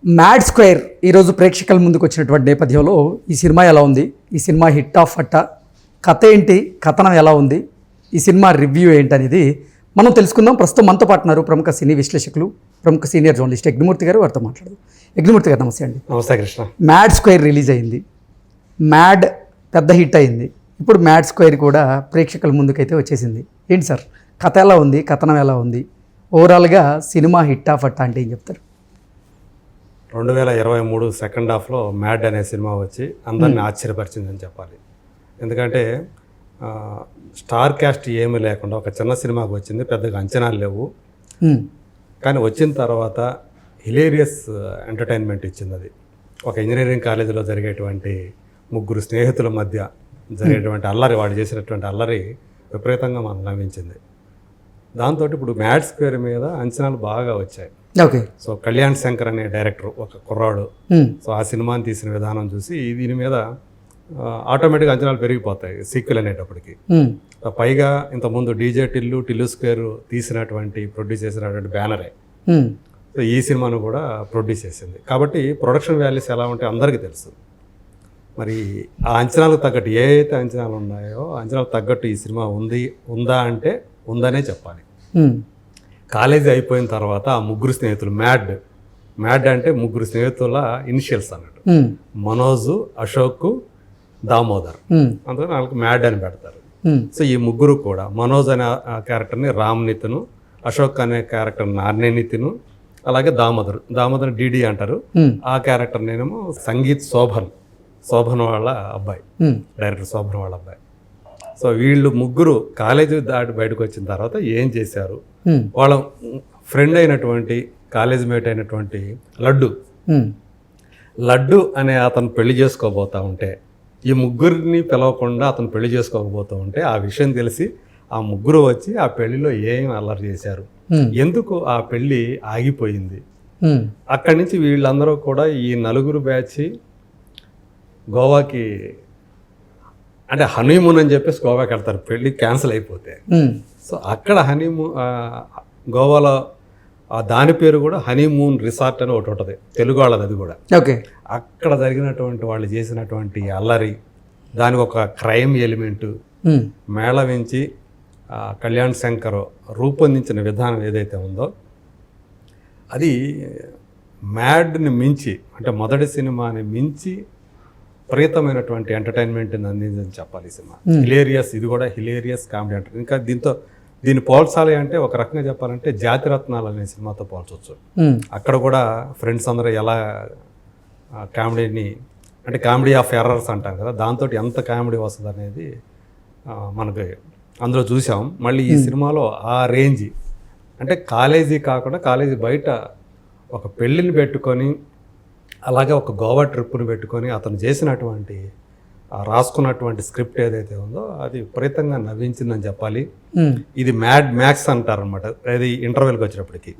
Mad square ఈరోజు ప్రేక్షకుల ముందుకు వచ్చినటువంటి నేపథ్యంలో ఈ సినిమా ఎలా ఉంది, ఈ సినిమా హిట్ ఆఫ్ అట్ట, కథ ఏంటి, కథనం ఎలా ఉంది, ఈ సినిమా రివ్యూ ఏంటనేది మనం తెలుసుకుందాం. ప్రస్తుతం మనతో పాటున్నారు ప్రముఖ సినీ విశ్లేషకులు, ప్రముఖ సీనియర్ జర్నలిస్ట్ యజ్ఞమూర్తి గారు. వారితో మాట్లాడదు. యజ్ఞమూర్తి గారు నమస్తే అండి. నమస్తే కృష్ణ. మ్యాడ్ స్క్వేర్ రిలీజ్ అయింది, మ్యాడ్ పెద్ద హిట్ అయింది, ఇప్పుడు మ్యాడ్ స్క్వేర్ కూడా ప్రేక్షకుల ముందుకైతే వచ్చేసింది. ఏంటి సార్ కథ ఎలా ఉంది, కథనం ఎలా ఉంది, ఓవరాల్గా సినిమా హిట్ ఆఫ్ అట్ట అంటే ఏం చెప్తారు? 2023 సెకండ్ హాఫ్లో మ్యాడ్ అనే సినిమా వచ్చి అందరిని ఆశ్చర్యపరిచిందని చెప్పాలి. ఎందుకంటే స్టార్ క్యాస్ట్ ఏమీ లేకుండా ఒక చిన్న సినిమాకి వచ్చింది, పెద్దగా అంచనాలు లేవు, కానీ వచ్చిన తర్వాత హిలేరియస్ ఎంటర్టైన్మెంట్ ఇచ్చింది. అది ఒక ఇంజనీరింగ్ కాలేజీలో జరిగేటువంటి ముగ్గురు స్నేహితుల మధ్య జరిగేటువంటి అల్లరి, వాడు చేసినటువంటి అల్లరి విపరీతంగా మనం నవ్వించింది. దాంతో ఇప్పుడు మ్యాడ్ స్క్వేర్ మీద అంచనాలు బాగా వచ్చాయి. ఓకే. సో కళ్యాణ్ శంకర్ అనే డైరెక్టర్, ఒక కుర్రాడు, సో ఆ సినిమాని తీసిన విధానం చూసి దీని మీద ఆటోమేటిక్గా అంచనాలు పెరిగిపోతాయి సీక్వెల్ అనేటప్పటికి. పైగా ఇంతకుముందు డీజే టిల్లు స్క్వేర్ తీసినటువంటి ప్రొడ్యూస్ చేసినటువంటి బ్యానరే సో ఈ సినిమాను కూడా ప్రొడ్యూస్ చేసింది. కాబట్టి ప్రొడక్షన్ వాల్యూస్ ఎలా ఉంటాయో అందరికీ తెలుసు. మరి ఆ అంచనాలకు తగ్గట్టు ఏ అయితే అంచనాలు ఉన్నాయో అంచనాలకు తగ్గట్టు ఈ సినిమా ఉందా అంటే ఉందనే చెప్పాలి. కాలేజీ అయిపోయిన తర్వాత ఆ ముగ్గురు స్నేహితులు, మ్యాడ్ అంటే ముగ్గురు స్నేహితుల ఇనిషియల్స్ అన్నట్టు, మనోజ్, అశోక్, దామోదర్, అందుకని వాళ్ళకి మ్యాడ్ అని పెడతారు. సో ఈ ముగ్గురు కూడా, మనోజ్ అనే క్యారెక్టర్ని రామ్ నితిన్, అశోక్ అనే క్యారెక్టర్ నార్నే నితిన్, అలాగే దామోదర్ డిడి అంటారు, ఆ క్యారెక్టర్ నేనేమో సంగీత్ శోభన్ వాళ్ళ అబ్బాయి, డైరెక్టర్ శోభన్ వాళ్ళ అబ్బాయి. సో వీళ్ళు ముగ్గురు కాలేజీ దాటి బయటకు వచ్చిన తర్వాత ఏం చేశారు, వాళ్ళ ఫ్రెండ్ అయినటువంటి కాలేజ్ మేట్ అయినటువంటి లడ్డు అనే అతను పెళ్లి చేసుకోబోతా ఉంటే, ఈ ముగ్గురిని పిలవకుండా అతను పెళ్లి చేసుకోకపోతూ ఉంటే ఆ విషయం తెలిసి ఆ ముగ్గురు వచ్చి ఆ పెళ్లిలో ఏం అల్లరి చేశారు, ఎందుకు ఆ పెళ్లి ఆగిపోయింది, అక్కడి నుంచి వీళ్ళందరూ కూడా ఈ నలుగురు బ్యాచ్ గోవాకి, అంటే హనీమూన్ అని చెప్పేసి గోవాకి వెళ్తారు పెళ్లి క్యాన్సిల్ అయిపోతే. సో అక్కడ గోవాలో దాని పేరు కూడా హనీమూన్ రిసార్ట్ అని ఒకటి ఉంటుంది, తెలుగు వాళ్ళది అది కూడా. ఓకే. అక్కడ జరిగినటువంటి వాళ్ళు చేసినటువంటి అల్లరి, దానికి ఒక క్రైమ్ ఎలిమెంటు మేళవించి కళ్యాణ్ శంకర్ రూపొందించిన విధానం ఏదైతే ఉందో అది మ్యాడ్ని మించి, అంటే మొదటి సినిమాని మించి విపరీతమైనటువంటి ఎంటర్టైన్మెంట్ని అందిందని చెప్పాలి ఈ సినిమా. హిలేరియస్, ఇది కూడా హిలేరియస్ కామెడీ అంటారు. ఇంకా దీన్ని పోల్చాలి అంటే ఒక రకంగా చెప్పాలంటే జాతిరత్నాలు అనే సినిమాతో పోల్చవచ్చు. అక్కడ కూడా ఫ్రెండ్స్ అందరూ ఎలా కామెడీని, అంటే కామెడీ ఆఫ్ ఎర్రర్స్ అంటాం కదా, దాంతో ఎంత కామెడీ వస్తుంది అనేది మనకి అందులో చూసాం. మళ్ళీ ఈ సినిమాలో ఆ రేంజ్, అంటే కాలేజీ కాకుండా కాలేజీ బయట ఒక పెళ్ళిని పెట్టుకొని, అలాగే ఒక గోవా ట్రిప్ను పెట్టుకొని అతను చేసినటువంటి రాసుకున్నటువంటి స్క్రిప్ట్ ఏదైతే ఉందో అది విపరీతంగా నవ్వించిందని చెప్పాలి. ఇది మ్యాడ్ మ్యాక్స్ అంటారనమాట, అది ఇంటర్వెల్కి వచ్చినప్పటికి.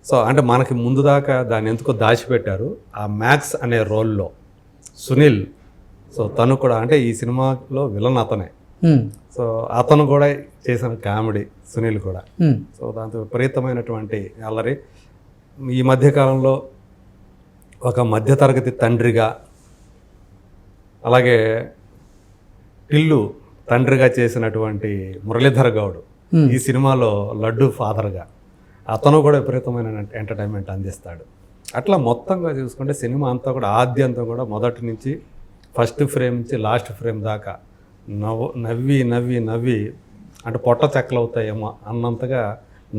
సో అంటే మనకి ముందు దాకా దాన్ని ఎందుకో దాచిపెట్టారు. ఆ మ్యాక్స్ అనే రోల్లో సునీల్, సో తను కూడా, అంటే ఈ సినిమాలో విలన్ అతనే, సో అతను కూడా చేసిన కామెడీ, సునీల్ కూడా. సో దాంతో విపరీతమైనటువంటి అల్లరి. ఈ మధ్యకాలంలో ఒక మధ్యతరగతి తండ్రిగా, అలాగే టిల్లు తండ్రిగా చేసినటువంటి మురళీధర్ గౌడ్ ఈ సినిమాలో లడ్డు ఫాదర్గా, అతను కూడా విపరీతమైన ఎంటర్టైన్మెంట్ అందిస్తాడు. అట్లా మొత్తంగా చూసుకుంటే సినిమా అంతా కూడా ఆద్యంతం కూడా మొదటి నుంచి ఫస్ట్ ఫ్రేమ్ నుంచి లాస్ట్ ఫ్రేమ్ దాకా నవ్వి అంటే పొట్ట చెక్కలు అవుతాయేమో అన్నంతగా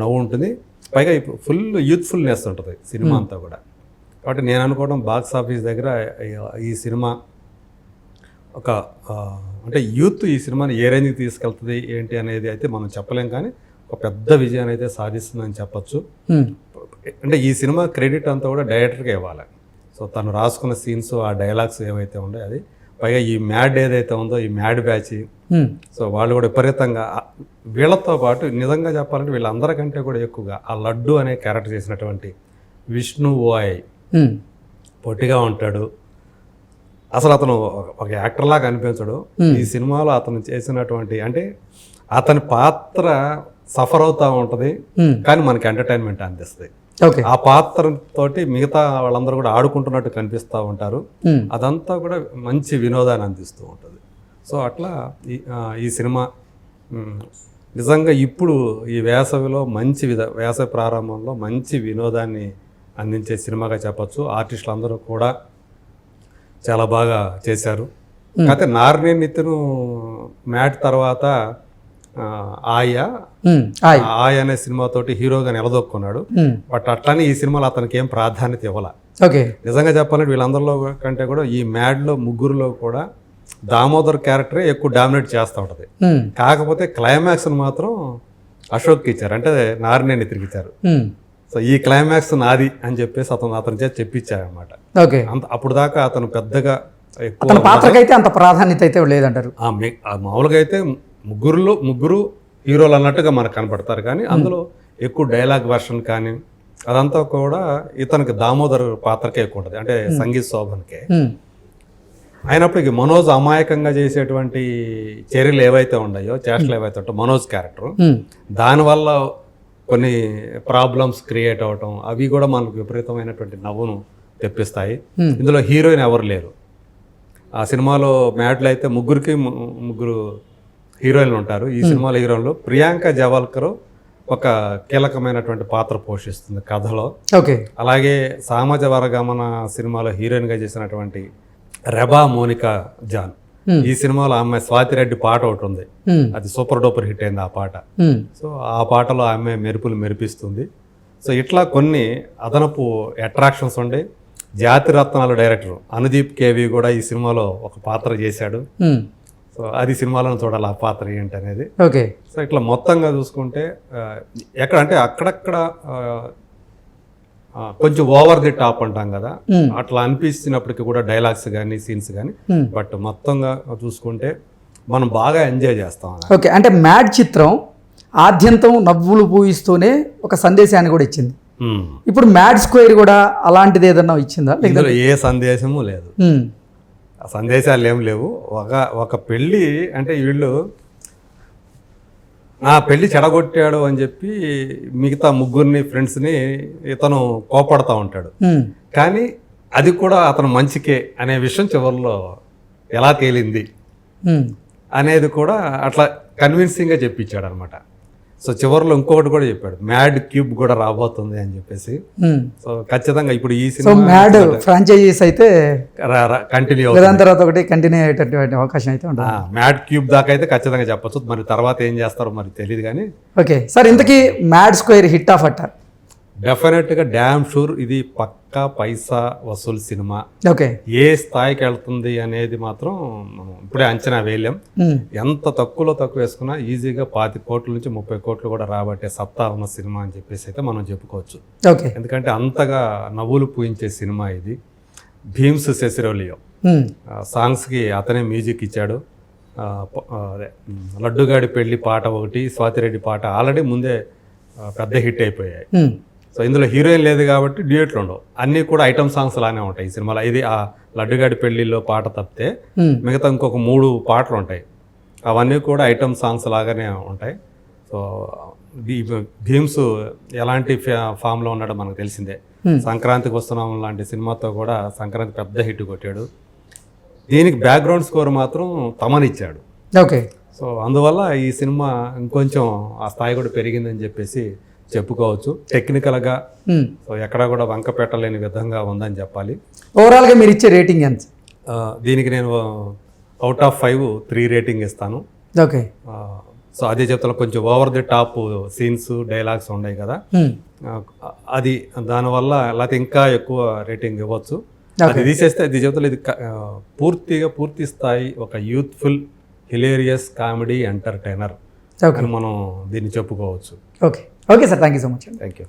నవ్వు ఉంటుంది. పైగా ఫుల్ యూత్ఫుల్నెస్ ఉంటుంది సినిమా అంతా కూడా. కాబట్టి నేను అనుకోవడం బాక్స్ ఆఫీస్ దగ్గర ఈ సినిమా ఒక, అంటే యూత్ ఈ సినిమాని ఏ రేంజ్కి తీసుకెళ్తుంది ఏంటి అనేది అయితే మనం చెప్పలేం, కానీ ఒక పెద్ద విజయాన్ని అయితే సాధిస్తుందని చెప్పచ్చు. అంటే ఈ సినిమా క్రెడిట్ అంతా కూడా డైరెక్టర్గా ఇవ్వాలి. సో తను రాసుకున్న సీన్స్, ఆ డైలాగ్స్ ఏవైతే ఉన్నాయో అది, పైగా ఈ మ్యాడ్ ఏదైతే ఉందో ఈ మ్యాడ్ బ్యాచ్, సో వాళ్ళు కూడా విపరీతంగా, వీళ్ళతో పాటు నిజంగా చెప్పాలంటే వీళ్ళందరికంటే కూడా ఎక్కువగా ఆ లడ్డు అనే క్యారెక్టర్ చేసినటువంటి విష్ణు ఓయ్, పొట్టిగా ఉంటాడు, అసలు అతను ఒక యాక్టర్ లాగా అనిపించడు. ఈ సినిమాలో అతను చేసినటువంటి, అంటే అతని పాత్ర సఫర్ అవుతూ ఉంటుంది, కానీ మనకి ఎంటర్టైన్మెంట్ అందిస్తుంది. ఓకే. ఆ పాత్రతోటి మిగతా వాళ్ళందరూ కూడా ఆడుకుంటున్నట్టు కనిపిస్తూ ఉంటారు. అదంతా కూడా మంచి వినోదాన్ని అందిస్తూ ఉంటుంది. సో అట్లా ఈ సినిమా నిజంగా ఇప్పుడు ఈ వేసవిలో మంచి వేసవి ప్రారంభంలో మంచి వినోదాన్ని అందించే సినిమాగా చెప్పచ్చు. ఆర్టిస్టులు అందరూ కూడా చాలా బాగా చేశారు. కాకపోతే నార్నే నితిన్ మ్యాట్ తర్వాత ఆయ అనే సినిమాతోటి హీరోగా నిలదొక్కున్నాడు. బట్ అట్లానే ఈ సినిమాలో అతనికి ఏం ప్రాధాన్యత ఇవ్వాల. నిజంగా చెప్పాలంటే వీళ్ళందరిలో కంటే కూడా ఈ మ్యాడ్లో ముగ్గురులో కూడా దామోదర్ క్యారెక్టరే ఎక్కువ డామినేట్ చేస్తూ ఉంటుంది. కాకపోతే క్లైమాక్స్ మాత్రం అశోక్కి ఇచ్చారు, అంటే నార్నే నితిన్కి ఇచ్చారు. సో ఈ క్లైమాక్స్ నాది అని చెప్పేసి అతని చేత చెప్పించారు అనమాట. అప్పుడు దాకా అతను పెద్దగా ఎక్కువ పాత్రకైతే అంత ప్రాధాన్యత అయితే లేదంటారు. మామూలుగా అయితే ముగ్గురు హీరోలు అన్నట్టుగా మనకు కనపడతారు, కానీ అందులో ఎక్కువ డైలాగ్ వర్షన్ కానీ అదంతా కూడా ఇతనికి దామోదర్ పాత్రకే ఎక్కువ ఉంటుంది, అంటే సంగీత్ శోభన్కే. అయినప్పటికీ మనోజ్ అమాయకంగా చేసేటువంటి చర్యలు ఏవైతే ఉన్నాయో, చేష్టలు ఏవైతే ఉంటాయో మనోజ్ క్యారెక్టర్, దానివల్ల కొన్ని ప్రాబ్లమ్స్ క్రియేట్ అవటం అవి కూడా మనకు విపరీతమైనటువంటి నవ్వును తెప్పిస్తాయి. ఇందులో హీరోయిన్ ఎవరు లేరు. ఆ సినిమాలో మ్యాడ్లో అయితే ముగ్గురు హీరోయిన్లు ఉంటారు. ఈ సినిమాలో హీరోయిన్లు ప్రియాంక జవాల్కర్ ఒక కీలకమైనటువంటి పాత్ర పోషిస్తుంది కథలో. అలాగే సామాజ వర్గమన సినిమాలో హీరోయిన్గా చేసినటువంటి రెబా మోనికా జాన్, ఈ సినిమాలో ఆమె స్వాతిరెడ్డి పాట ఒకటి ఉంది, అది సూపర్ డూపర్ హిట్ అయింది ఆ పాట. సో ఆ పాటలో ఆమె మెరుపులు మెరిపిస్తుంది. సో ఇట్లా కొన్ని అదనపు అట్రాక్షన్స్ ఉండే. జాతి రత్నాలు డైరెక్టర్ అనుదీప్ కేవి కూడా ఈ సినిమాలో ఒక పాత్ర చేశాడు. సో అది సినిమాలో చూడాలి ఆ పాత్ర ఏంటి అనేది. సో ఇట్లా మొత్తంగా చూసుకుంటే ఎక్కడంటే అక్కడక్కడ కొంచెం ఓవర్ ది టాప్ అంటాం కదా, అట్లా అనిపించినప్పటికీ కూడా డైలాగ్స్ కానీ సీన్స్ కానీ, బట్ మొత్తంగా చూసుకుంటే మనం బాగా ఎంజాయ్ చేస్తాం. అంటే మ్యాడ్ చిత్రం ఆద్యంతం నవ్వులు పూయిస్తూనే ఒక సందేశాన్ని కూడా ఇచ్చింది. ఇప్పుడు మ్యాడ్ స్క్వేర్ కూడా అలాంటిది ఏదన్నా ఇచ్చిందా? ఇందులో ఏ సందేశము లేదు, సందేశాలు ఏం లేవు. ఒక పెళ్ళి అంటే వీళ్ళు నా పెళ్ళి చెడగొట్టాడు అని చెప్పి మిగతా ముగ్గురిని ఫ్రెండ్స్ని ఇతను కోపడతా ఉంటాడు, కానీ అది కూడా అతను మంచికే అనే విషయం చివరిలో ఎలా తేలింది అనేది కూడా అట్లా కన్విన్సింగ్గా చెప్పించాడు అనమాట. సో చివరిలో ఇంకొకటి కూడా చెప్పాడు, మ్యాడ్ క్యూబ్ కూడా రాబోతుంది అని చెప్పేసి. సో ఖచ్చితంగా ఇప్పుడు ఈ సినిమా మ్యాడ్ ఫ్రాంచైజీస్ అయితే కంటిన్యూ దాని తర్వాత ఒకటి కంటిన్యూ అయ్యేటటువంటి అవకాశం అయితే ఉంటుంది. మ్యాడ్ క్యూబ్ దాకా అయితే ఖచ్చితంగా చెప్పచ్చు, మరి తర్వాత ఏం చేస్తారో మరి తెలియదు కానీ. ఓకే సార్, ఇంతకీ మ్యాడ్ స్క్వేర్ హిట్ ఆఫ్ అట్ట? డెఫినెట్గా డ్యామ్ షూర్ ఇది పక్కా పైసా వసూలు సినిమా. ఏ స్థాయికి వెళ్తుంది అనేది మాత్రం మనం ఇప్పుడే అంచనా వేయలేం. ఎంత తక్కువలో తక్కువ వేసుకున్నా ఈజీగా 25 కోట్ల నుంచి 30 కోట్లు కూడా రాబట్టే సత్తా ఉన్న సినిమా అని చెప్పేసి అయితే మనం చెప్పుకోవచ్చు. ఎందుకంటే అంతగా నవ్వులు పూయించే సినిమా ఇది. భీమ్స్ సెసిరోలియో సాంగ్స్కి అతనే మ్యూజిక్ ఇచ్చాడు. లడ్డుగాడి పెళ్లి పాట ఒకటి, స్వాతిరెడ్డి పాట ఆల్రెడీ ముందే పెద్ద హిట్ అయిపోయాయి. సో ఇందులో హీరోయిన్ లేదు కాబట్టి డ్యూయెట్లు ఉండవు, అన్నీ కూడా ఐటమ్ సాంగ్స్ లానే ఉంటాయి ఈ సినిమాలో. ఇది ఆ లడ్డుగాడి పెళ్లిలో పాట తప్పితే మిగతా ఇంకొక 3 పాటలు ఉంటాయి, అవన్నీ కూడా ఐటమ్ సాంగ్స్ లాగానే ఉంటాయి. సో భీమ్స్ ఎలాంటి ఫామ్లో ఉన్నాడో మనకు తెలిసిందే. సంక్రాంతికి వస్తున్నాం లాంటి సినిమాతో కూడా సంక్రాంతి పెద్ద హిట్ కొట్టాడు. దీనికి బ్యాక్గ్రౌండ్ స్కోర్ మాత్రం తమనిచ్చాడు. సో అందువల్ల ఈ సినిమా ఇంకొంచెం ఆ స్థాయి కూడా పెరిగిందని చెప్పేసి చెప్పుకోవచ్చు. టెక్నికల్గా సో ఎక్కడా కూడా వంక పెట్టలేని విధంగా ఉందని చెప్పాలి. ఓవరాల్గా మీరు ఇచ్చే రేటింగ్ ఎంత? దీనికి నేను అవుట్ ఆఫ్ 5 3 రేటింగ్ ఇస్తాను. సో అదే చెప్తాను, కొంచెం over the top scenes dialogues ఉన్నాయి కదా, అది దానివల్ల లేకపోతే ఇంకా ఎక్కువ రేటింగ్ ఇవ్వచ్చు. అది తీసేస్తే అది చెప్తాను, ఇది పూర్తి స్థాయి ఒక యూత్ఫుల్ హిలేరియస్ కామెడీ ఎంటర్టైనర్ అని మనం దీన్ని చెప్పుకోవచ్చు. Okay sir, thank you so much. Thank you.